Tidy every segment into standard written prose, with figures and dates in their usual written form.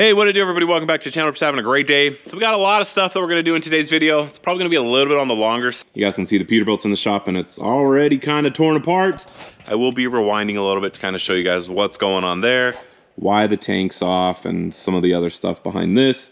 Hey, what to do, everybody? Welcome back to the channel. We're just having a great day. So we got a lot of stuff that we're going to do in today's video. It's probably going to be a little bit on the longer side. You guys can see the Peterbilt's in the shop and it's already kind of torn apart. I will be rewinding a little bit to kind of show you guys what's going on there, why the tank's off, and some of the other stuff behind this.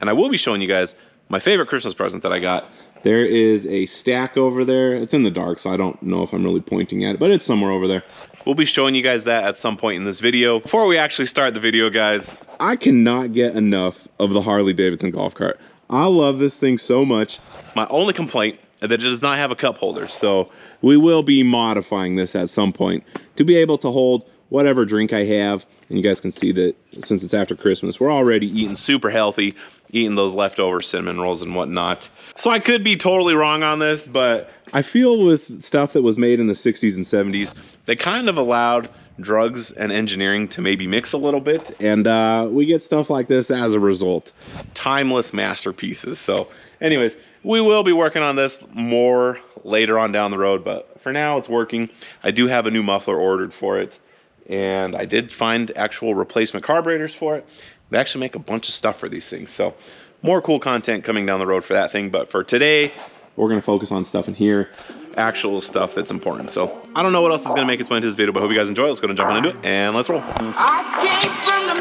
And I will be showing you guys my favorite Christmas present that I got. There is a stack over there. It's in the dark, so I don't know if I'm really pointing at it, but it's somewhere over there. We'll be showing you guys that at some point in this video. Before we actually start the video, guys, I cannot get enough of the Harley-Davidson golf cart. I love this thing so much. My only complaint is that it does not have a cup holder, so we will be modifying this at some point to be able to hold whatever drink I have. And you guys can see that since it's after Christmas, we're already eating super healthy, eating those leftover cinnamon rolls and whatnot. So I could be totally wrong on this, but I feel with stuff that was made in the 60s and 70s, they kind of allowed drugs and engineering to maybe mix a little bit, and we get stuff like this as a result. Timeless masterpieces. So anyways, we will be working on this more later on down the road, but for now it's working. I do have a new muffler ordered for it, and I did find actual replacement carburetors for it. They actually make a bunch of stuff for these things, so more cool content coming down the road for that thing. But for today, we're going to focus on stuff in here, actual stuff that's important. So I don't know what else is going to make its way into this video, but I hope you guys enjoy. Let's go and jump on into it, and let's roll. I came from the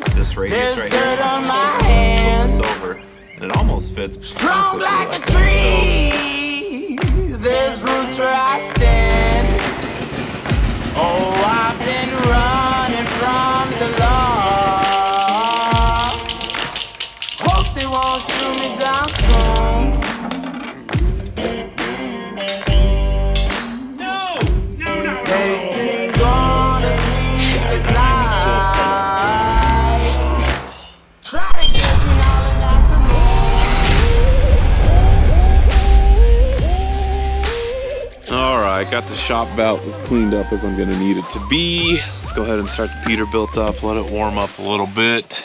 mud. This radius right dirt here, on my hands. it's over, and it almost fits. Strong like a tree. There's roots where I stand. Oh, I've been running from the law. Hope they won't shoot me down soon. No. They sing on a sleepless night. Try to get me all in afternoon. All right, got the shop belt as cleaned up as I'm gonna need it to be. Let's go ahead and start the Peterbilt up, let it warm up a little bit.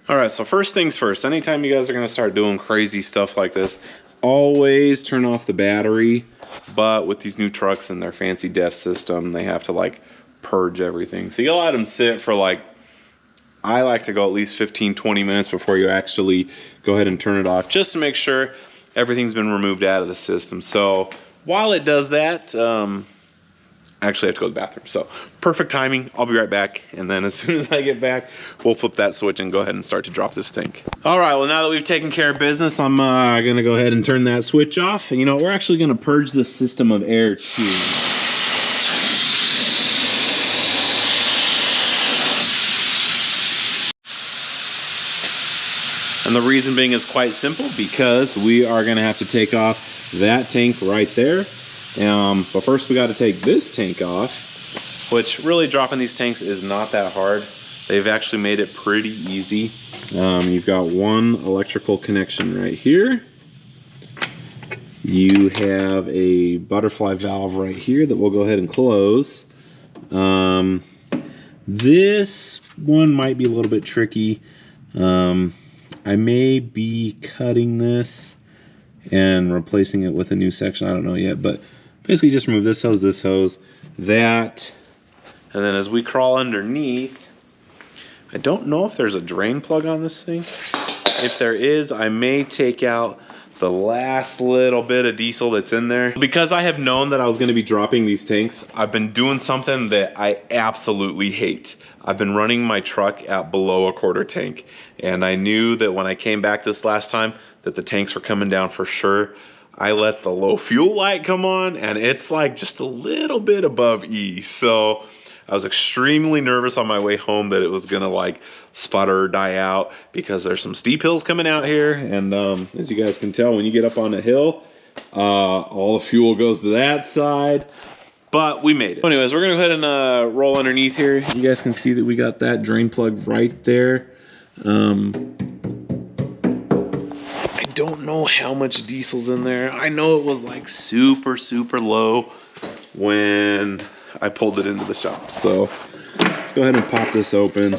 All right, so first things first, anytime you guys are gonna start doing crazy stuff like this, always turn off the battery. But with these new trucks and their fancy DEF system, they have to like purge everything. So you gotta let them sit for like, I like to go at least 15-20 minutes before you actually go ahead and turn it off, just to make sure everything's been removed out of the system. So while it does that, I actually have to go to the bathroom. So perfect timing. I'll be right back. And then as soon as I get back, we'll flip that switch and go ahead and start to drop this tank. All right, well, now that we've taken care of business, I'm gonna go ahead and turn that switch off. And you know, we're actually gonna purge the system of air too. And the reason being is quite simple, because we are gonna have to take off that tank right there. But first we got to take this tank off, which really dropping these tanks is not that hard. They've actually made it pretty easy. You've got one electrical connection right here. You have a butterfly valve right here that we'll go ahead and close. This one might be a little bit tricky. I may be cutting this and replacing it with a new section. I don't know yet, but basically just remove this hose, that. And then as we crawl underneath, I don't know if there's a drain plug on this thing. If there is, I may take out the last little bit of diesel that's in there. Because I have known that I was gonna be dropping these tanks, I've been doing something that I absolutely hate. I've been running my truck at below a quarter tank. And I knew that when I came back this last time, that the tanks were coming down for sure. I let the low fuel light come on, and it's like just a little bit above E. So I was extremely nervous on my way home that it was gonna like sputter or die out, because there's some steep hills coming out here. And as you guys can tell, when you get up on a hill, all the fuel goes to that side. But we made it. Anyways, we're gonna go ahead and roll underneath here. You guys can see that we got that drain plug right there. I don't know how much diesel's in there. I know it was like super low when I pulled it into the shop. So let's go ahead and pop this open.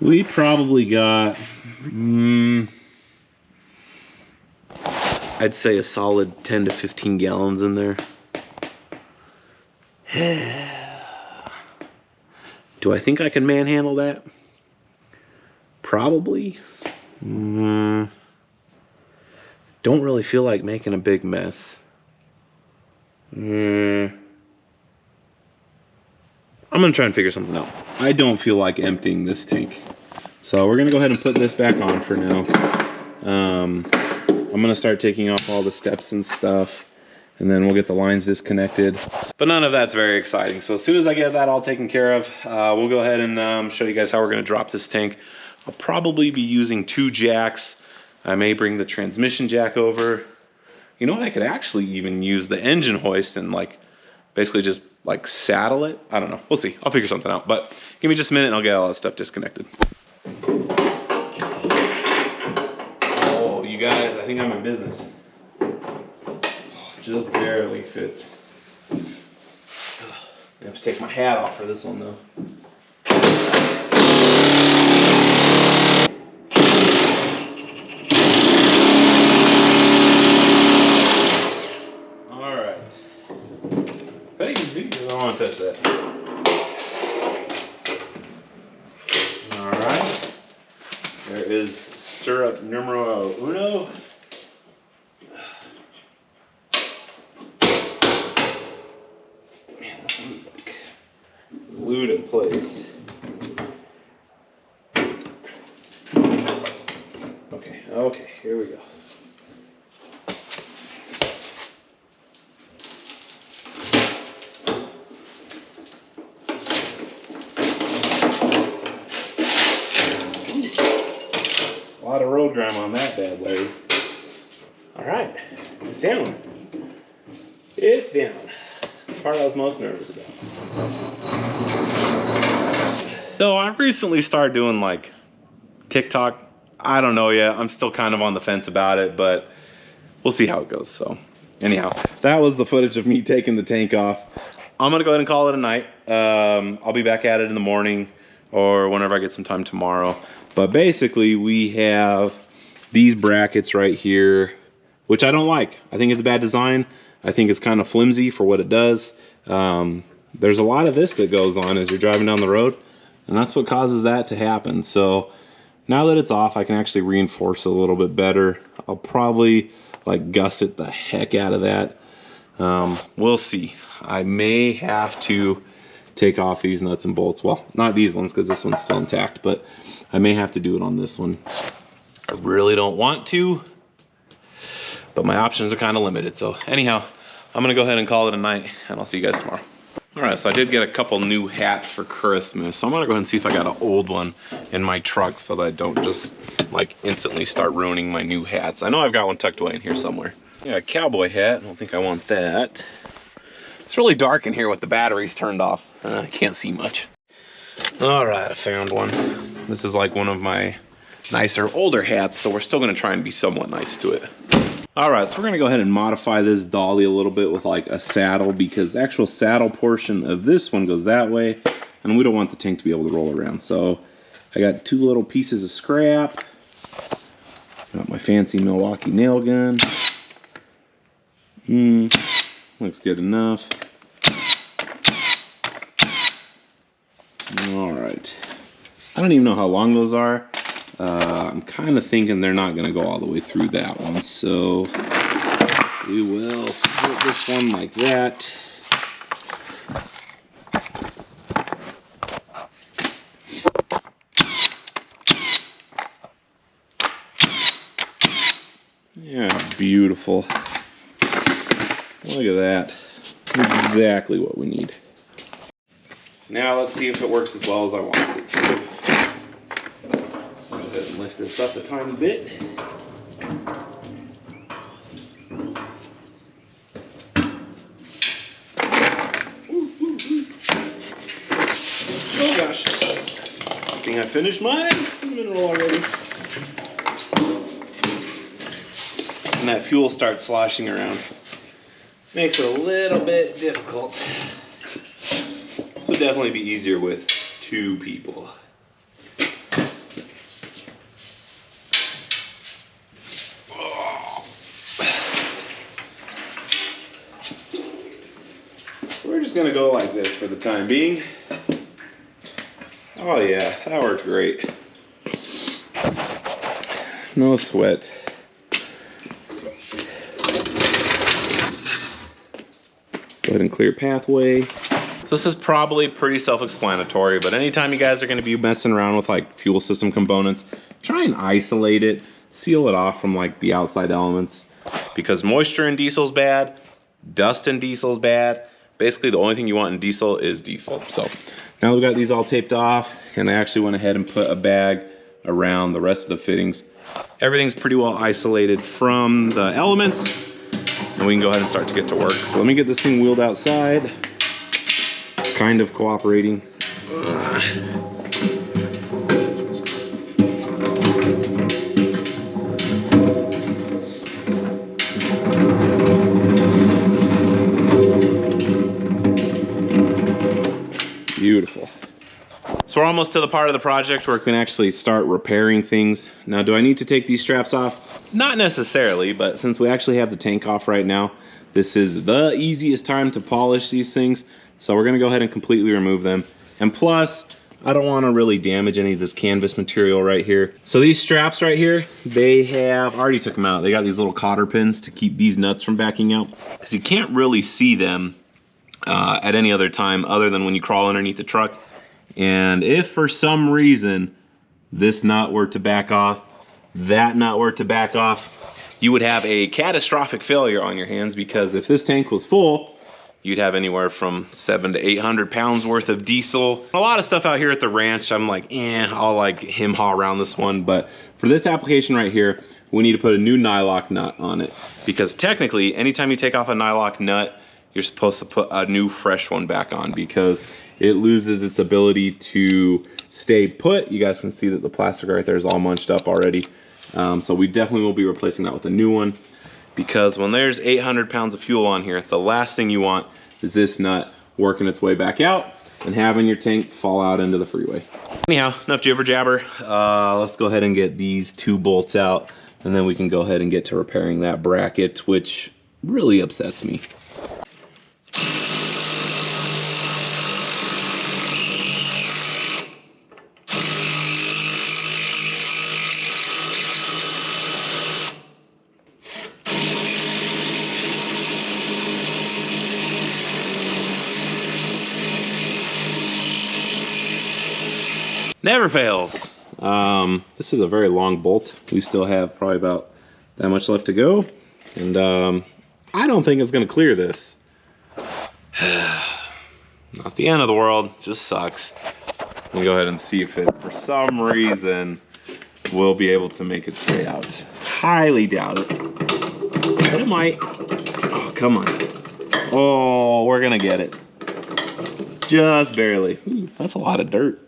We probably got I'd say a solid 10 to 15 gallons in there. Do I think I can manhandle that? Probably. Don't really feel like making a big mess. I'm gonna try and figure something out. I don't feel like emptying this tank. So we're gonna go ahead and put this back on for now. I'm gonna start taking off all the steps and stuff, and then we'll get the lines disconnected. But none of that's very exciting. So as soon as I get that all taken care of, we'll go ahead and show you guys how we're gonna drop this tank. I'll probably be using 2 jacks. I may bring the transmission jack over. You know what, I could actually even use the engine hoist and like basically just like saddle it. I don't know, we'll see, I'll figure something out. But give me just a minute and I'll get all that stuff disconnected. Oh, you guys, I think I'm in business. Just barely fits. I have to take my hat off for this one though. All right. Hey, I don't want to touch that. All right. There is stirrup numero uno. It's like glued in place. Okay, here we go. A lot of road grime on that bad Larry. All right, it's down. It's down. The part I was most nervous about. So I recently started doing like TikTok. I don't know yet. I'm still kind of on the fence about it, but we'll see how it goes. So anyhow, that was the footage of me taking the tank off. I'm gonna go ahead and call it a night. I'll be back at it in the morning or whenever I get some time tomorrow. But basically we have these brackets right here, which I don't like. I think it's a bad design. I think it's kind of flimsy for what it does. There's a lot of this that goes on as you're driving down the road, and that's what causes that to happen. So now that it's off, I can actually reinforce it a little bit better. I'll probably like gusset the heck out of that. We'll see. I may have to take off these nuts and bolts. Well, not these ones because this one's still intact, but I may have to do it on this one. I really don't want to, but my options are kind of limited. So anyhow, I'm gonna go ahead and call it a night, and I'll see you guys tomorrow. All right, so I did get a couple new hats for Christmas. So I'm gonna go ahead and see if I got an old one in my truck so that I don't just like instantly start ruining my new hats. I know I've got one tucked away in here somewhere. Yeah, a cowboy hat, I don't think I want that. It's really dark in here with the batteries turned off. I can't see much. All right, I found one. This is like one of my nicer older hats, so we're still gonna try and be somewhat nice to it. All right, so we're gonna go ahead and modify this dolly a little bit with like a saddle, because the actual saddle portion of this one goes that way, and we don't want the tank to be able to roll around. So I got 2 little pieces of scrap. Got my fancy Milwaukee nail gun. Looks good enough. All right. I don't even know how long those are. I'm kind of thinking they're not going to go all the way through that one, so we will put this one like that. Yeah, beautiful. Look at that. Exactly what we need. Now let's see if it works as well as I wanted it to. Go ahead and lift this up a tiny bit. Oh gosh. I think I finished my cinnamon roll already. And that fuel starts sloshing around. Makes it a little bit difficult. This would definitely be easier with 2 people. Oh. we're just gonna go like this for the time being. Oh yeah, that worked great. No sweat. Let's go ahead and clear pathway. So this is probably pretty self-explanatory, but anytime you guys are gonna be messing around with like fuel system components, try and isolate it, seal it off from like the outside elements, because moisture in diesel's bad, dust in diesel's bad. Basically the only thing you want in diesel is diesel. So now we've got these all taped off, and I actually went ahead and put a bag around the rest of the fittings. Everything's pretty well isolated from the elements, and we can go ahead and start to get to work. So let me get this thing wheeled outside. It's kind of cooperating. Beautiful. So we're almost to the part of the project where we can actually start repairing things. Now, do I need to take these straps off? Not necessarily, but since we actually have the tank off right now, this is the easiest time to polish these things. So we're gonna go ahead and completely remove them. And plus, I don't wanna really damage any of this canvas material right here. So these straps right here, I already took them out. They got these little cotter pins to keep these nuts from backing out, because you can't really see them at any other time other than when you crawl underneath the truck. And if for some reason this nut were to back off, that nut were to back off, you would have a catastrophic failure on your hands, because if this tank was full, you'd have anywhere from 700 to 800 pounds worth of diesel. A lot of stuff out here at the ranch, I'm like, I'll like hem-haw around this one. But for this application right here, we need to put a new nylock nut on it, because technically, anytime you take off a nylock nut, you're supposed to put a new fresh one back on, because it loses its ability to stay put. You guys can see that the plastic right there is all munched up already. So we definitely will be replacing that with a new one, because when there's 800 pounds of fuel on here, the last thing you want is this nut working its way back out and having your tank fall out into the freeway. Anyhow, enough jibber jabber. Let's go ahead and get these two bolts out, and then we can go ahead and get to repairing that bracket, which really upsets me. Never fails. This is a very long bolt. We still have probably about that much left to go. And I don't think it's gonna clear this. Not the end of the world, just sucks. Let me go ahead and see if it, for some reason, will be able to make its way out. Highly doubt it, but it might. Oh, come on. Oh, we're gonna get it. Just barely. Ooh, that's a lot of dirt.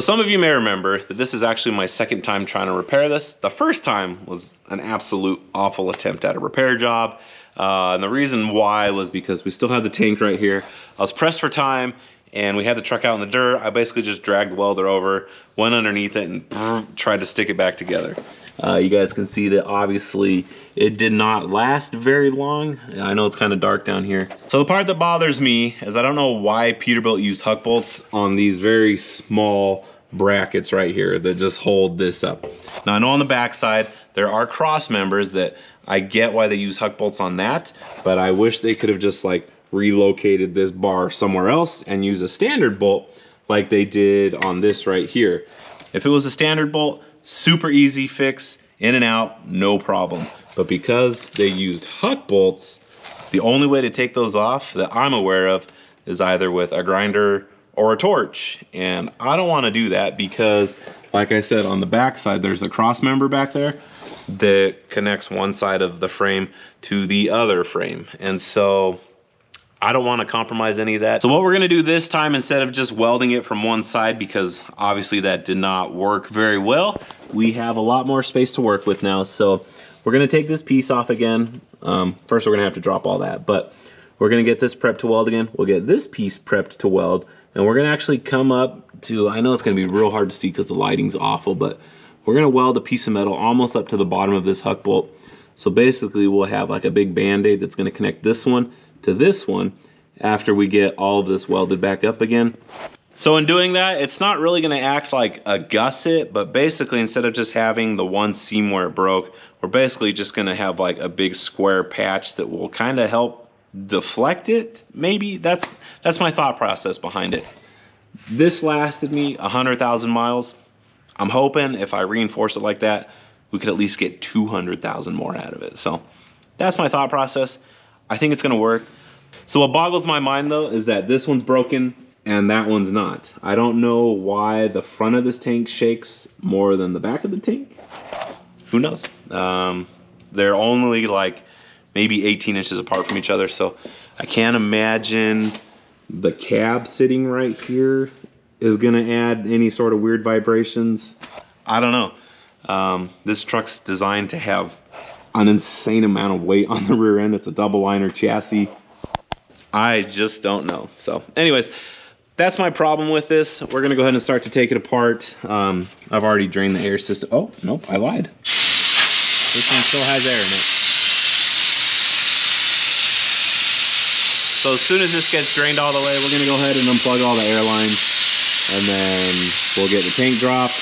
Some of you may remember that this is actually my second time trying to repair this. The first time was an absolute awful attempt at a repair job. And the reason why was because we still had the tank right here. I was pressed for time, and we had the truck out in the dirt. I basically just dragged the welder over, went underneath it, and tried to stick it back together. You guys can see that obviously it did not last very long. I know it's kind of dark down here. So the part that bothers me is I don't know why Peterbilt used huck bolts on these very small brackets right here that just hold this up. Now I know on the back side there are cross members that I get why they use huck bolts on that, but I wish they could have just like relocated this bar somewhere else and use a standard bolt like they did on this right here. If it was a standard bolt, super easy fix, in and out, no problem. But because they used huck bolts, the only way to take those off that I'm aware of is either with a grinder or a torch. And I don't want to do that because, like I said, on the back side, there's a cross member back there that connects one side of the frame to the other frame. And so I don't want to compromise any of that. So what we're going to do this time, instead of just welding it from one side, because obviously that did not work very well, we have a lot more space to work with now. So we're going to take this piece off again. First we're going to have to drop all that, but we're going to get this prepped to weld again. We'll get this piece prepped to weld, and we're going to actually come up to, I know it's going to be real hard to see because the lighting's awful, but we're going to weld a piece of metal almost up to the bottom of this huck bolt. So basically we'll have like a big band-aid that's going to connect this one to this one, after we get all of this welded back up again. So in doing that, it's not really gonna act like a gusset, but basically instead of just having the one seam where it broke, we're basically just gonna have like a big square patch that will kind of help deflect it, maybe. That's my thought process behind it. This lasted me 100,000 miles. I'm hoping if I reinforce it like that, we could at least get 200,000 more out of it. So that's my thought process. I think it's gonna work. So what boggles my mind though is that this one's broken and that one's not. I don't know why the front of this tank shakes more than the back of the tank. Who knows? They're only like maybe 18 inches apart from each other, so I can't imagine the cab sitting right here is gonna add any sort of weird vibrations. I don't know. This truck's designed to have an insane amount of weight on the rear end. It's a double liner chassis. I just don't know. So anyways, that's my problem with this. We're gonna go ahead and start to take it apart. I've already drained the air system. Oh, nope, I lied. This one still has air in it. So as soon as this gets drained all the way, we're gonna go ahead and unplug all the air lines, and then we'll get the tank dropped,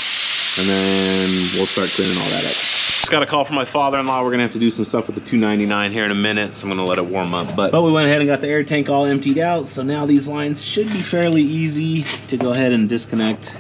and then we'll start cleaning all that up. Just got a call from my father-in-law. We're gonna have to do some stuff with the 299 here in a minute, so I'm gonna let it warm up. But we went ahead and got the air tank all emptied out, so now these lines should be fairly easy to go ahead and disconnect.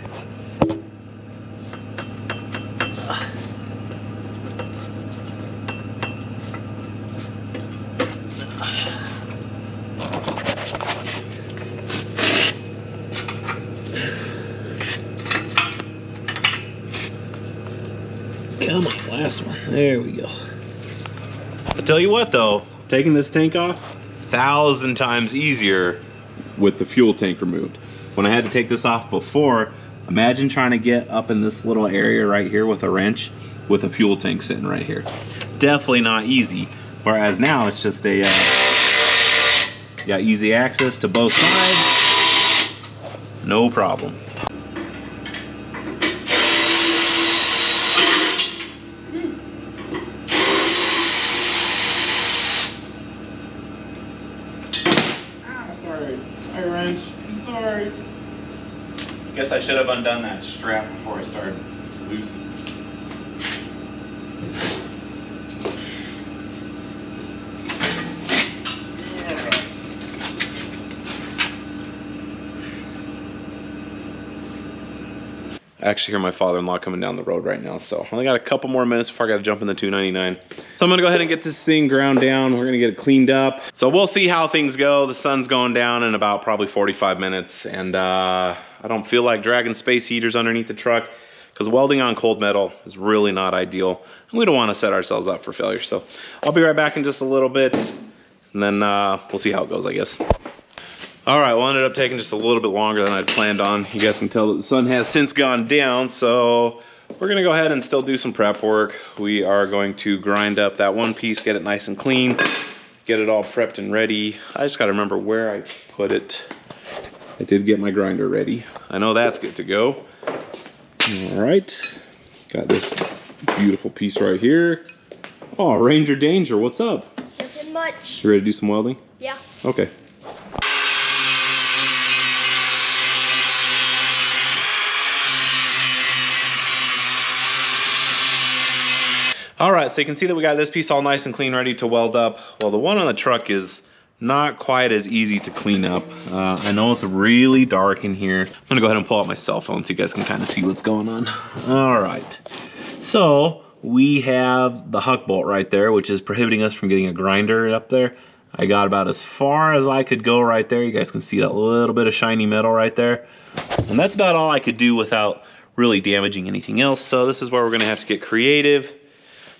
Come on, last one. There we go. I tell you what though, taking this tank off, 1,000 times easier with the fuel tank removed. When I had to take this off before, imagine trying to get up in this little area right here with a wrench with a fuel tank sitting right here. Definitely not easy. Whereas now it's just a, got easy access to both sides. No problem. Guess I should have undone that strap before I started loosening. I actually hear my father-in-law coming down the road right now, so I only got a couple more minutes before I gotta jump in the 299. So I'm gonna go ahead and get this thing ground down. We're gonna get it cleaned up. So we'll see how things go. The sun's going down in about probably 45 minutes, and I don't feel like dragging space heaters underneath the truck because welding on cold metal is really not ideal, and we don't want to set ourselves up for failure. So I'll be right back in just a little bit, and then we'll see how it goes, I guess. All right, well, it ended up taking just a little bit longer than I'd planned on. You guys can tell that the sun has since gone down, so we're gonna go ahead and still do some prep work. We are going to grind up that one piece, get it nice and clean, get it all prepped and ready. I just gotta remember where I put it. I did get my grinder ready. I know that's good to go. All right, got this beautiful piece right here. Oh, Ranger Danger, what's up? Nothing much. You ready to do some welding? Yeah. Okay. All right, so you can see that we got this piece all nice and clean, ready to weld up. Well, the one on the truck is not quite as easy to clean up. I know it's really dark in here. I'm gonna go ahead and pull out my cell phone so you guys can kind of see what's going on. All right, so we have the huck bolt right there, which is prohibiting us from getting a grinder up there. I got about as far as I could go right there. You guys can see that little bit of shiny metal right there. And that's about all I could do without really damaging anything else. So this is where we're gonna have to get creative.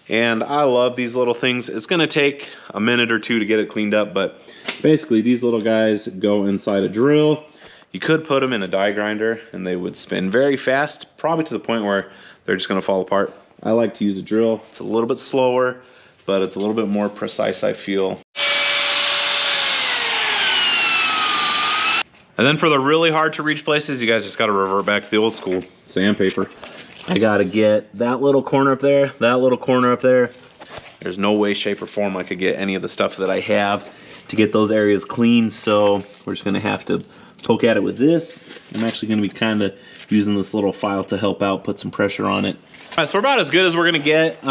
And I love these little things. It's gonna take a minute or two to get it cleaned up, but basically these little guys go inside a drill. You could put them in a die grinder and they would spin very fast, probably to the point where they're just gonna fall apart. I like to use a drill. It's a little bit slower, but it's a little bit more precise, I feel. And then for the really hard to reach places, you guys just gotta revert back to the old school sandpaper. I gotta get that little corner up there, that little corner up there. There's no way, shape, or form I could get any of the stuff that I have to get those areas clean. So we're just gonna have to poke at it with this. I'm actually gonna be kind of using this little file to help out, put some pressure on it. All right, so we're about as good as we're gonna get.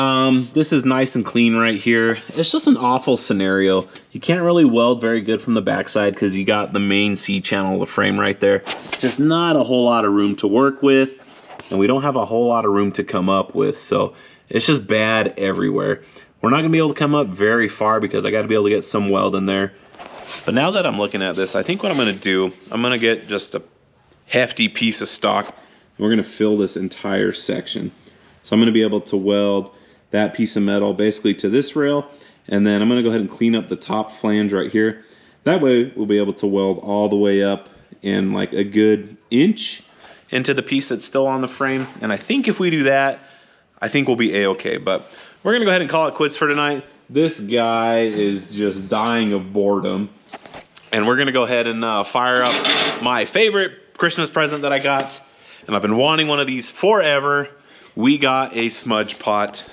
This is nice and clean right here. It's just an awful scenario. You can't really weld very good from the backside because you got the main C channel of the frame right there. Just not a whole lot of room to work with, and we don't have a whole lot of room to come up with, so it's just bad everywhere. We're not gonna be able to come up very far because I gotta be able to get some weld in there. But now that I'm looking at this, I think what I'm gonna do, I'm gonna get just a hefty piece of stock, and we're gonna fill this entire section. So I'm gonna be able to weld that piece of metal basically to this rail, and then I'm gonna go ahead and clean up the top flange right here. That way we'll be able to weld all the way up in like a good inch into the piece that's still on the frame. And I think if we do that, I think we'll be a-okay. But we're gonna go ahead and call it quits for tonight. This guy is just dying of boredom. And we're gonna go ahead and fire up my favorite Christmas present that I got. And I've been wanting one of these forever. We got a smudge pot.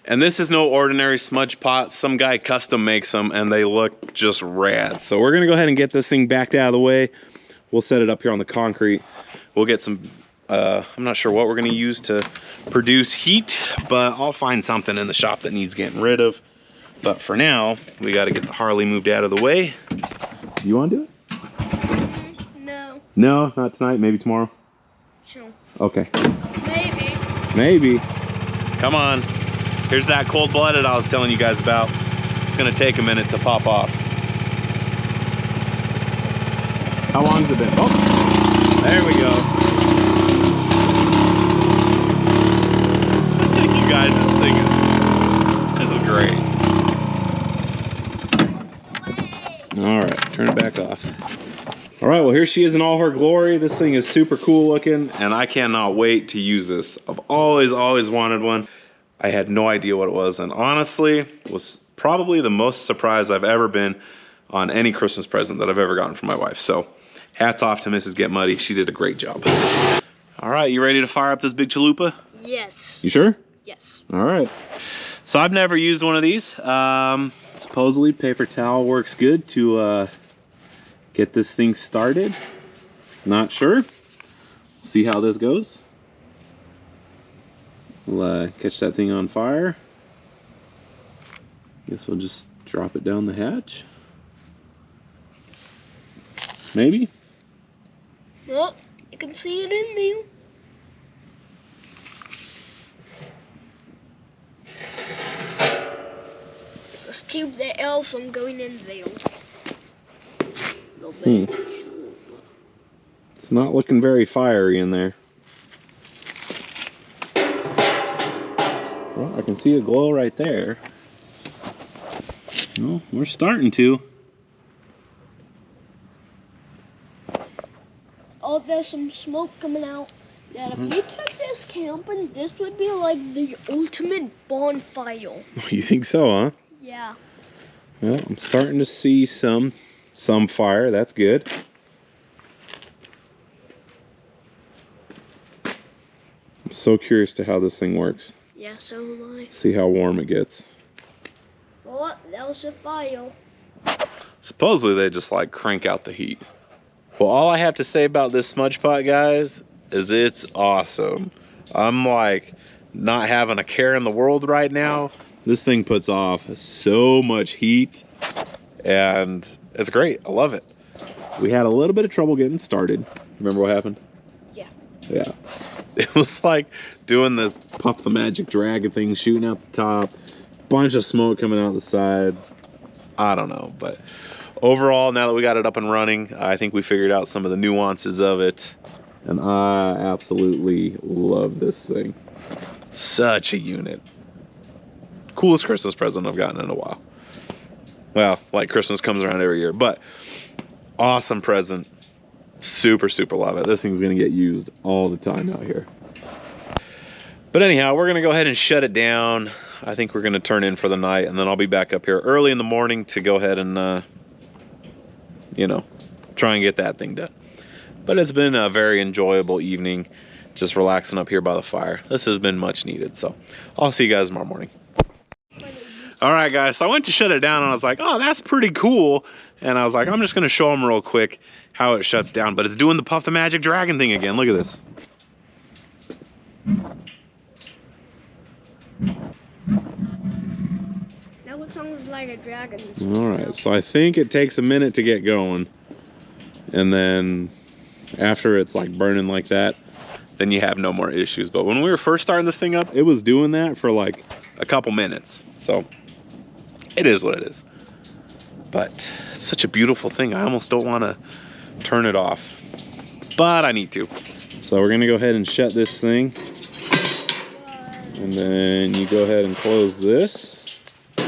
And this is no ordinary smudge pot. Some guy custom makes them and they look just rad. So we're gonna go ahead and get this thing backed out of the way. We'll set it up here on the concrete. We'll get some, I'm not sure what we're gonna use to produce heat, but I'll find something in the shop that needs getting rid of. But for now, we gotta get the Harley moved out of the way. Do you wanna do it? No. No, not tonight, maybe tomorrow? Sure. Okay. Maybe. Maybe. Come on. Here's that cold-blooded I was telling you guys about. It's gonna take a minute to pop off. How long's it been? Oh, there we go. You guys, this is great. All right, turn it back off. All right, well, here she is in all her glory. This thing is super cool looking, and I cannot wait to use this. I've always wanted one. I had no idea what it was, and honestly, it was probably the most surprised I've ever been on any Christmas present that I've ever gotten from my wife. So, hats off to Mrs. Get Muddy. She did a great job. All right, you ready to fire up this big chalupa? Yes. You sure? Yes. All right. So I've never used one of these. Supposedly paper towel works good to get this thing started. Not sure. See how this goes. We'll catch that thing on fire. Guess we'll just drop it down the hatch. Maybe. Well, you can see it in there. Let's keep the L from going in there. It's not looking very fiery in there. Well, I can see a glow right there. Well, we're starting to. Oh, there's some smoke coming out. That if you took this camping, this would be like the ultimate bonfire. You think so, huh? Yeah. Well, I'm starting to see some fire. That's good. I'm so curious to how this thing works. Yeah, so am I. See how warm it gets. Well, that was a fire. Supposedly they just like crank out the heat. Well, all I have to say about this smudge pot, guys, is it's awesome. I'm like not having a care in the world right now. This thing puts off so much heat and it's great. I love it. We had a little bit of trouble getting started. Remember what happened? Yeah. Yeah. It was like doing this Puff the Magic Dragon thing, shooting out the top, bunch of smoke coming out the side. I don't know, but overall, now that we got it up and running, I think we figured out some of the nuances of it, and I absolutely love this thing. Such a unit. Coolest Christmas present I've gotten in a while. Well, like Christmas comes around every year, but awesome present. Super, super love it. This thing's gonna get used all the time out here. But anyhow, we're gonna go ahead and shut it down. I think we're gonna turn in for the night, and then I'll be back up here early in the morning to go ahead and, you know, try and get that thing done. But it's been a very enjoyable evening, just relaxing up here by the fire. This has been much needed, so I'll see you guys tomorrow morning. All right, guys, so I went to shut it down and I was like, oh, that's pretty cool. And I was like, I'm just gonna show them real quick how it shuts down, but it's doing the Puff the Magic Dragon thing again. Look at this. That one sounds like a dragon. All right, so I think it takes a minute to get going. And then after it's like burning like that, then you have no more issues. But when we were first starting this thing up, it was doing that for like a couple minutes. So it is what it is. But it's such a beautiful thing. I almost don't want to turn it off, but I need to. So we're gonna go ahead and shut this thing. And then you go ahead and close this. You're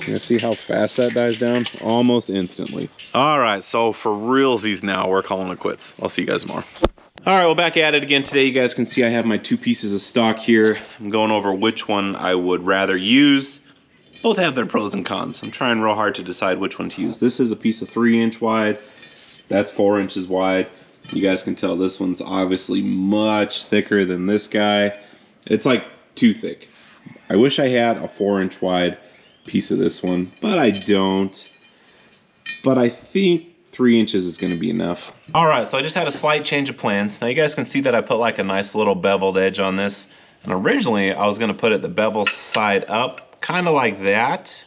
gonna see how fast that dies down almost instantly. All right, so for realsies now, we're calling it quits. I'll see you guys tomorrow. All right, well, back at it again today. You guys can see I have my 2 pieces of stock here. I'm going over which one I would rather use. Both have their pros and cons. I'm trying real hard to decide which one to use. This is a piece of 3-inch wide. That's 4 inches wide. You guys can tell this one's obviously much thicker than this guy. It's like too thick. I wish I had a 4-inch wide piece of this one, but I don't. But I think 3 inches is gonna be enough. All right, so I just had a slight change of plans. Now you guys can see that I put like a nice little beveled edge on this. And originally I was gonna put it the bevel side up, kind of like that.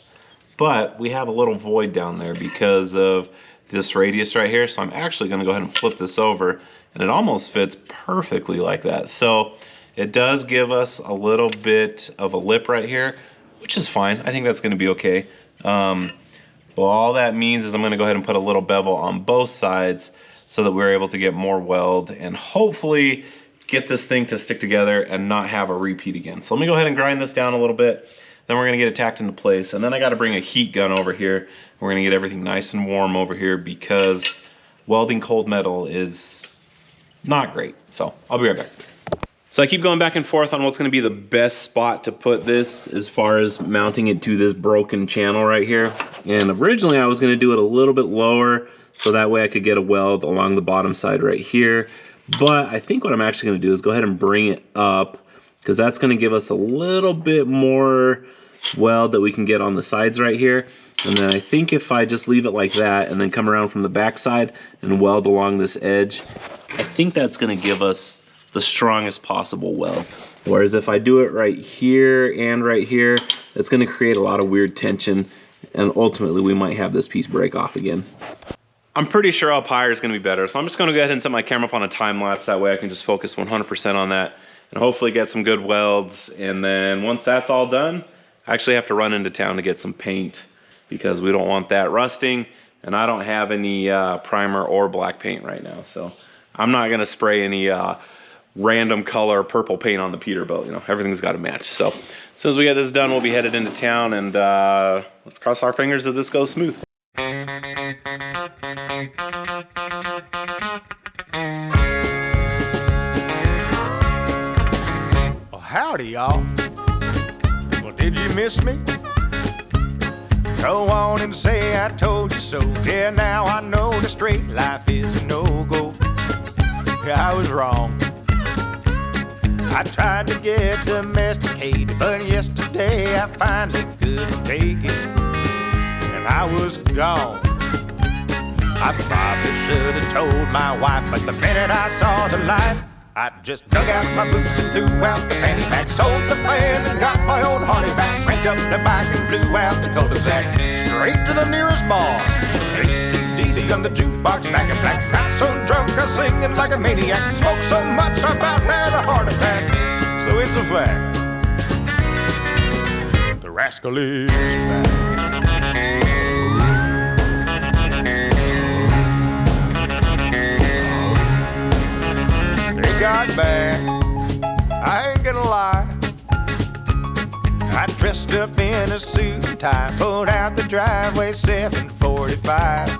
But we have a little void down there because of this radius right here. So I'm actually gonna go ahead and flip this over and it almost fits perfectly like that. So it does give us a little bit of a lip right here, which is fine. I think that's gonna be okay. Well, all that means is I'm gonna go ahead and put a little bevel on both sides so that we're able to get more weld and hopefully get this thing to stick together and not have a repeat again. So let me go ahead and grind this down a little bit. Then we're gonna get it tacked into place. And then I gotta bring a heat gun over here. We're gonna get everything nice and warm over here because welding cold metal is not great. So I'll be right back. So I keep going back and forth on what's gonna be the best spot to put this as far as mounting it to this broken channel right here. And originally I was gonna do it a little bit lower so that way I could get a weld along the bottom side right here. But I think what I'm actually gonna do is go ahead and bring it up because that's gonna give us a little bit more weld that we can get on the sides right here. And then I think if I just leave it like that and then come around from the back side and weld along this edge, I think that's gonna give us the strongest possible weld. Whereas if I do it right here and right here, it's gonna create a lot of weird tension and ultimately we might have this piece break off again. I'm pretty sure up higher is gonna be better. So I'm just gonna go ahead and set my camera up on a time lapse. That way I can just focus 100% on that and hopefully get some good welds. And then once that's all done, I actually have to run into town to get some paint because we don't want that rusting. And I don't have any primer or black paint right now. So I'm not gonna spray any random color purple paint on the Peterbilt. You know, everything's got to match. So as soon as we get this done, we'll be headed into town and let's cross our fingers that this goes smooth. Well, howdy, y'all. Well, did you miss me? Go on and say I told you so. Yeah, now I know the straight life is a no-go. Yeah, I was wrong. I tried to get domesticated, but yesterday I finally couldn't take it, and I was gone. I probably should have told my wife, but the minute I saw the light, I just dug out my boots and threw out the fanny pack, sold the fan and got my old Harley back, cranked up the bike and flew out the cul-de-sac, straight to the nearest bar. AC/DC on the jukebox, back and black. Got so drunk I was singing like a maniac. Smoked so much I about had a heart attack. So it's a fact, the rascal is back. They got back, I ain't gonna lie. I dressed up in a suit and tie, pulled out the driveway 7:45.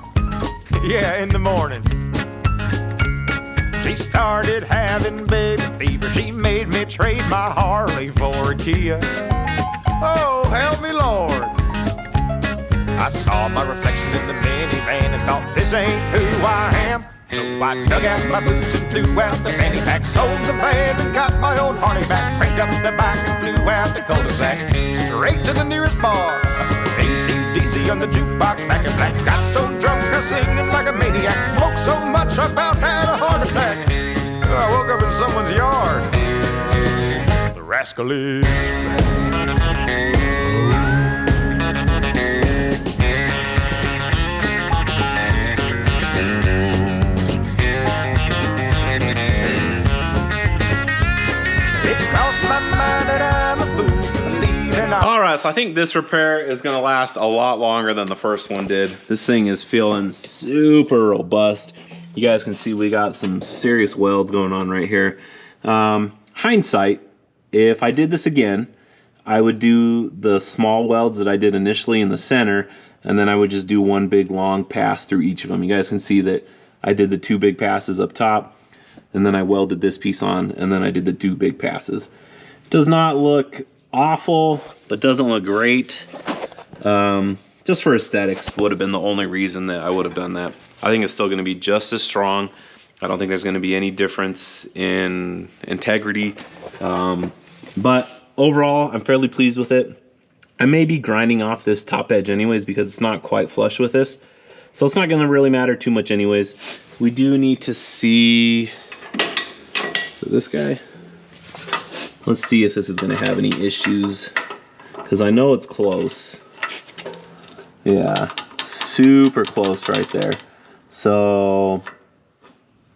Yeah, in the morning. She started having baby fever. She made me trade my Harley for a Kia. Oh, help me, Lord. I saw my reflection in the minivan and thought, this ain't who I am. So I dug out my boots and threw out the fanny pack, sold the van and got my old Harley back, cranked up the bike and flew out the cul-de-sac, straight to the nearest bar. AC/DC on the jukebox, back in black. Got so drunk I singing like a maniac, smoked so much I about had a heart attack. I woke up in someone's yard. The rascal is back. All right, so I think this repair is gonna last a lot longer than the first one did. This thing is feeling super robust. You guys can see we got some serious welds going on right here. Hindsight, if I did this again, I would do the small welds that I did initially in the center, and then I would just do one big long pass through each of them. You guys can see that I did the 2 big passes up top, and then I welded this piece on, and then I did the 2 big passes. It does not look awful, but doesn't look great. Just for aesthetics would have been the only reason that I would have done that. I think it's still going to be just as strong. I don't think there's going to be any difference in integrity. But overall, I'm fairly pleased with it. I may be grinding off this top edge anyways because it's not quite flush with this. So it's not going to really matter too much anyways. We do need to see, so this guy, let's see if this is going to have any issues, because I know it's close. Yeah, super close right there. So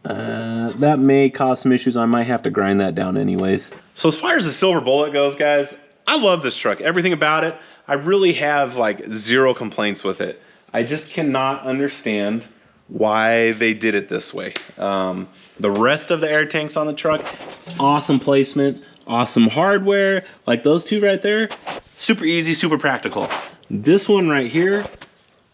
that may cause some issues. I might have to grind that down anyways. So as far as the Silver Bullet goes, guys, I love this truck. Everything about it, I really have like 0 complaints with it. I just cannot understand why they did it this way. The rest of the air tanks on the truck, awesome placement, awesome hardware. Like those 2 right there, super easy, super practical. This one right here,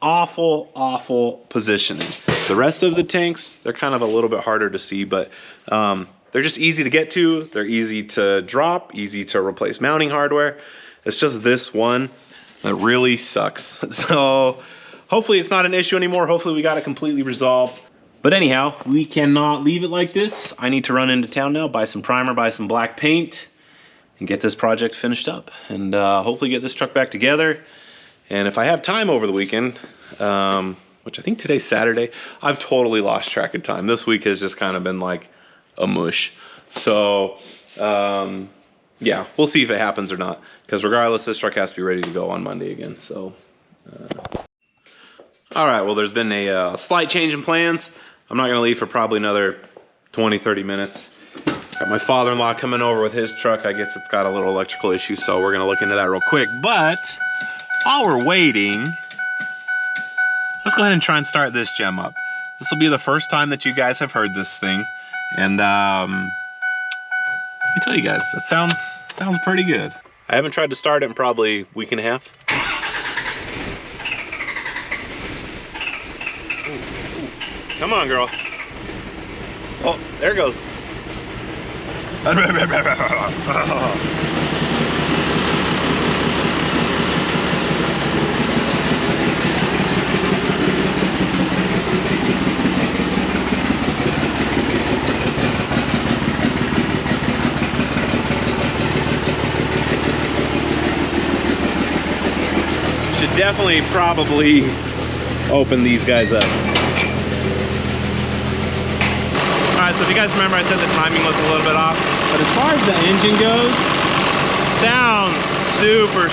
awful positioning. The rest of the tanks, they're kind of a little bit harder to see, but they're just easy to get to. They're easy to drop, easy to replace mounting hardware. It's just this one that really sucks. So hopefully it's not an issue anymore. Hopefully we got it completely resolved. But anyhow, we cannot leave it like this. I need to run into town now, buy some primer, buy some black paint, and get this project finished up. And hopefully get this truck back together. And if I have time over the weekend, which I think today's Saturday, I've totally lost track of time. This week has just kind of been like a mush. So yeah, we'll see if it happens or not. Because regardless, this truck has to be ready to go on Monday again. So all right, well, there's been a slight change in plans. I'm not gonna leave for probably another 20-30 minutes. Got my father-in-law coming over with his truck. I guess it's got a little electrical issue, so we're gonna look into that real quick. But while we're waiting, let's go ahead and try and start this gem up. This will be the first time that you guys have heard this thing. And let me tell you guys, it sounds pretty good. I haven't tried to start it in probably a week and a half. Come on, girl. Oh, there it goes. Should definitely probably open these guys up. Alright, so if you guys remember, I said the timing was a little bit off, but as far as the engine goes, sounds super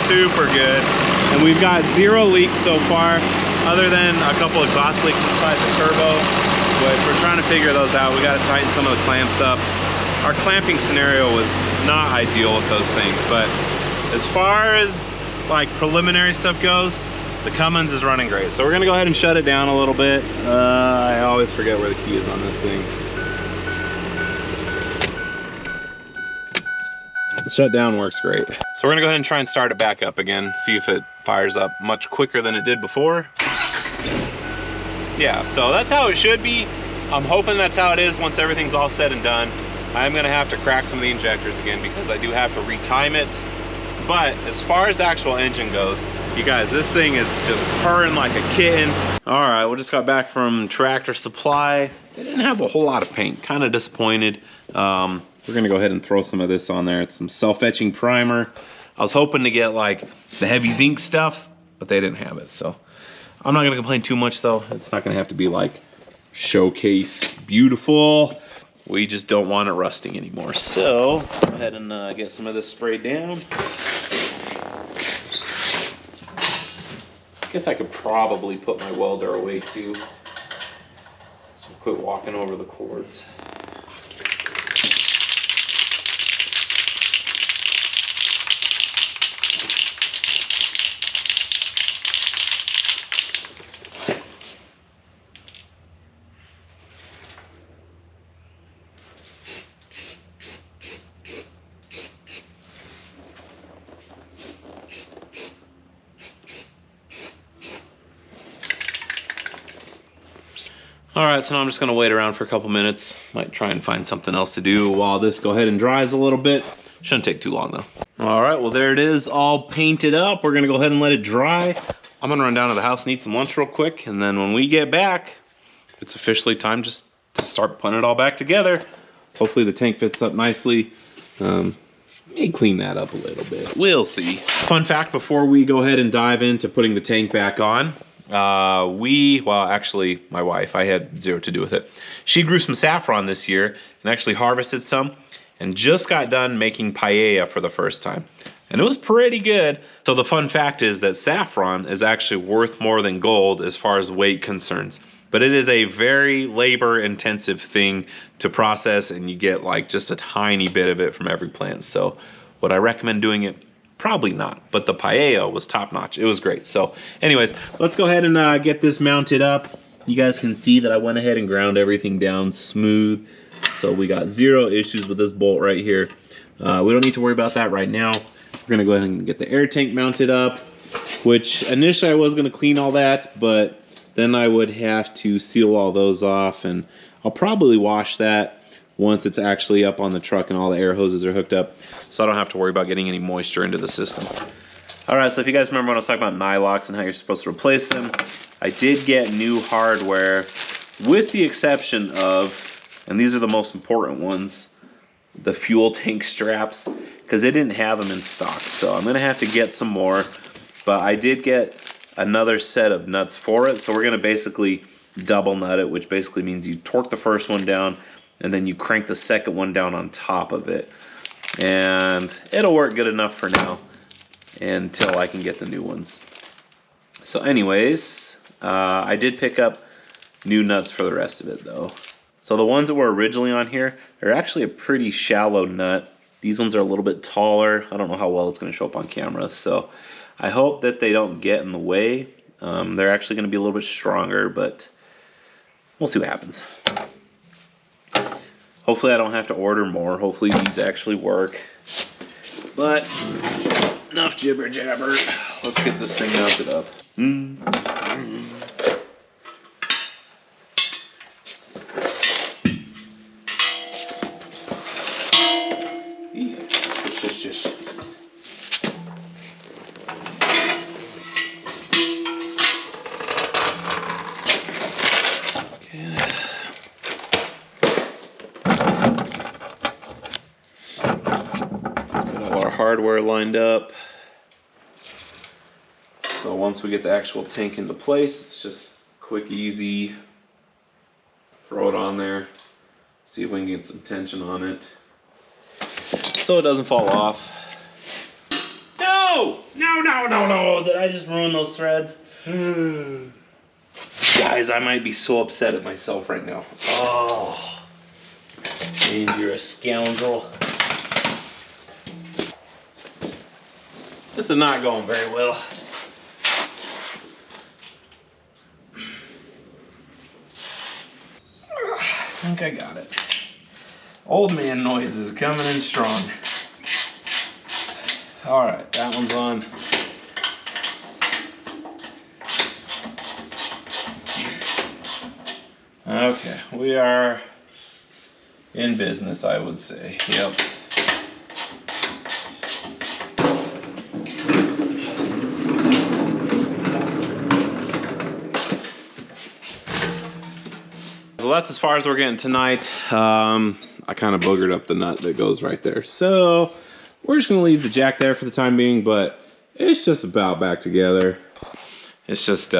good. And we've got 0 leaks so far, other than a couple exhaust leaks inside the turbo, but we're trying to figure those out. We got to tighten some of the clamps up. Our clamping scenario was not ideal with those things, but as far as like preliminary stuff goes, the Cummins is running great. So we're gonna go ahead and shut it down a little bit. I always forget where the key is on this thing. The shutdown works great. So we're gonna go ahead and try and start it back up again, see if it fires up much quicker than it did before. Yeah, so that's how it should be. I'm hoping that's how it is once everything's all said and done. I'm gonna have to crack some of the injectors again because I do have to retime it. But as far as the actual engine goes, you guys, this thing is just purring like a kitten. All right, we just got back from Tractor Supply. They didn't have a whole lot of paint, kind of disappointed. We're gonna go ahead and throw some of this on there. It's some self-etching primer. I was hoping to get like the heavy zinc stuff, but they didn't have it. So I'm not gonna complain too much though. It's not gonna have to be like showcase beautiful. We just don't want it rusting anymore. So let's go ahead and get some of this sprayed down. I guess I could probably put my welder away too. So quit walking over the cords. All right, so now I'm just gonna wait around for a couple minutes. Might try and find something else to do while this go ahead and dries a little bit. Shouldn't take too long though. All right, well there it is, all painted up. We're gonna go ahead and let it dry. I'm gonna run down to the house and eat some lunch real quick, and then when we get back, it's officially time just to start putting it all back together. Hopefully the tank fits up nicely. May clean that up a little bit. We'll see. Fun fact before we go ahead and dive into putting the tank back on, well, actually, my wife, I had zero to do with it. She grew some saffron this year and actually harvested some and just got done making paella for the first time. And it was pretty good. So the fun fact is that saffron is actually worth more than gold as far as weight concerns. But it is a very labor intensive thing to process, and you get like just a tiny bit of it from every plant. So would I recommend doing it? Probably not, but the paella was top notch. It was great. So anyways, let's go ahead and get this mounted up. You guys can see that I went ahead and ground everything down smooth. So we got zero issues with this bolt right here. We don't need to worry about that right now. We're gonna go ahead and get the air tank mounted up, which initially I was gonna clean all that, but then I would have to seal all those off, and I'll probably wash that once it's actually up on the truck and all the air hoses are hooked up, so I don't have to worry about getting any moisture into the system. All right, so if you guys remember when I was talking about nylocks and how you're supposed to replace them, I did get new hardware with the exception of, and these are the most important ones, the fuel tank straps, because they didn't have them in stock. So I'm gonna have to get some more, but I did get another set of nuts for it. So we're gonna basically double nut it, which basically means you torque the first one down and then you crank the second one down on top of it. And it'll work good enough for now until I can get the new ones. So anyways, I did pick up new nuts for the rest of it though. So the ones that were originally on here, they're actually a pretty shallow nut. These ones are a little bit taller. I don't know how well it's gonna show up on camera. So I hope that they don't get in the way. They're actually gonna be a little bit stronger, but we'll see what happens. Hopefully I don't have to order more. Hopefully these actually work. But enough jibber jabber. Let's get this thing mounted up. Just. Hardware lined up. So once we get the actual tank into place, it's just quick, easy. Throw it on there. See if we can get some tension on it so it doesn't fall off. No! No! Did I just ruin those threads? Guys, I might be so upset at myself right now. Oh, James, you're a scoundrel. This is not going very well. I think I got it. Old man noises coming in strong. All right, that one's on. Okay, we are in business, I would say. Yep. so that's as far as we're getting tonight. I kind of boogered up the nut that goes right there. So we're just gonna leave the jack there for the time being, but it's just about back together. It's just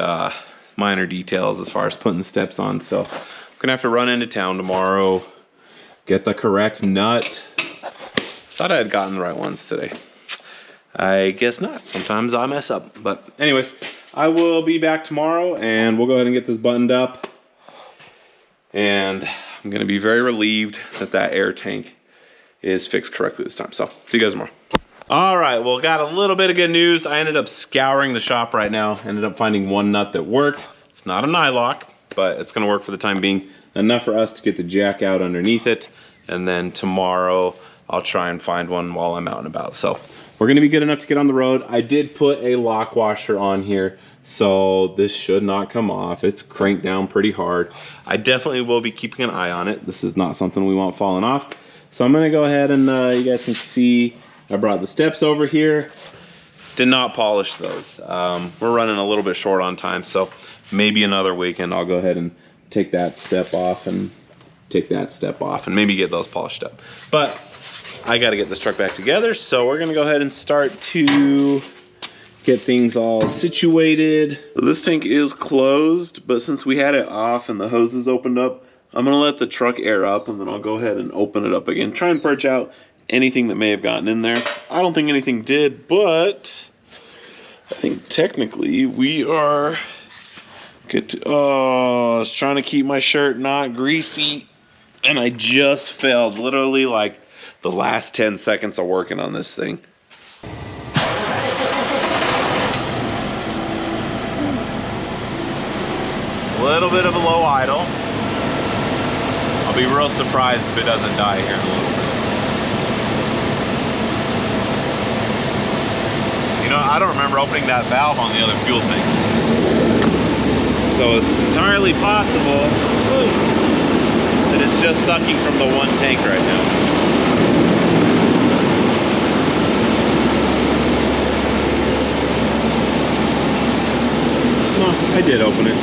minor details as far as putting the steps on. So I'm gonna have to run into town tomorrow, get the correct nut. Thought I had gotten the right ones today. I guess not. Sometimes I mess up. But anyways, I will be back tomorrow and we'll go ahead and get this buttoned up. And I'm gonna be very relieved that that air tank is fixed correctly this time. So see you guys tomorrow. All right, well, got a little bit of good news. I ended up scouring the shop right now. Ended up finding one nut that worked. It's not a nylock, but it's gonna work for the time being. Enough for us to get the jack out underneath it. And then tomorrow, I'll try and find one while I'm out and about. So we're gonna be good enough to get on the road. I did put a lock washer on here, so this should not come off. It's cranked down pretty hard. I definitely will be keeping an eye on it. This is not something we want falling off. So I'm gonna go ahead and you guys can see, I brought the steps over here. Did not polish those. We're running a little bit short on time, so maybe another weekend I'll go ahead and take that step off and take that step off and maybe get those polished up. But I got to get this truck back together, so we're gonna go ahead and start to get things all situated. So this tank is closed, but since we had it off and the hoses opened up, I'm gonna let the truck air up and then I'll go ahead and open it up again. Try and purge out anything that may have gotten in there. I don't think anything did, but I think technically we are good to, oh, I was trying to keep my shirt not greasy and I just failed. Literally like the last 10 seconds of working on this thing. A little bit of a low idle. I'll be real surprised if it doesn't die here in a little bit. You know, I don't remember opening that valve on the other fuel tank. So it's entirely possible that it's just sucking from the one tank right now. I did open it.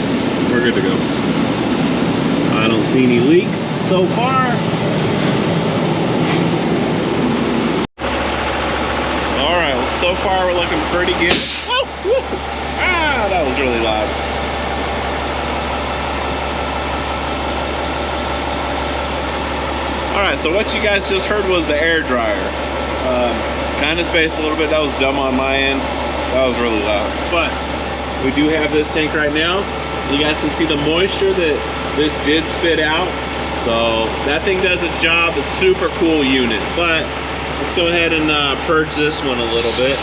We're good to go. I don't see any leaks so far. All right, well, so far we're looking pretty good. Whoa, whoa. Ah, that was really loud. All right, so what you guys just heard was the air dryer. Kind of spaced a little bit. That was dumb on my end. That was really loud. But we do have this tank right now. You guys can see the moisture that this did spit out. So that thing does its job. It's a super cool unit. But let's go ahead and purge this one a little bit.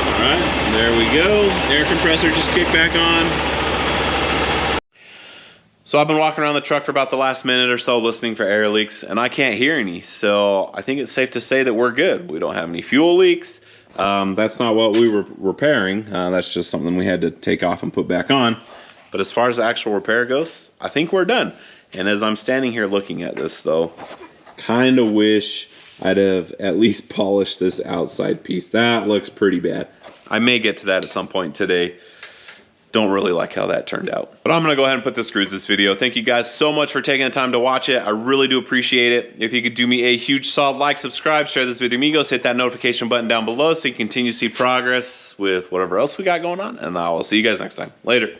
All right, there we go. Air compressor just kicked back on. So I've been walking around the truck for about the last minute or so listening for air leaks, and I can't hear any. So I think it's safe to say that we're good. We don't have any fuel leaks. That's not what we were repairing. That's just something we had to take off and put back on. But as far as the actual repair goes, I think we're done. And as I'm standing here looking at this though, kind of wish I'd have at least polished this outside piece. That looks pretty bad. I may get to that at some point today. Don't really like how that turned out. But I'm gonna go ahead and put this screws this video. Thank you guys so much for taking the time to watch it. I really do appreciate it. If you could do me a huge solid like, subscribe, share this with your amigos, hit that notification button down below so you can continue to see progress with whatever else we got going on. And I will see you guys next time. Later.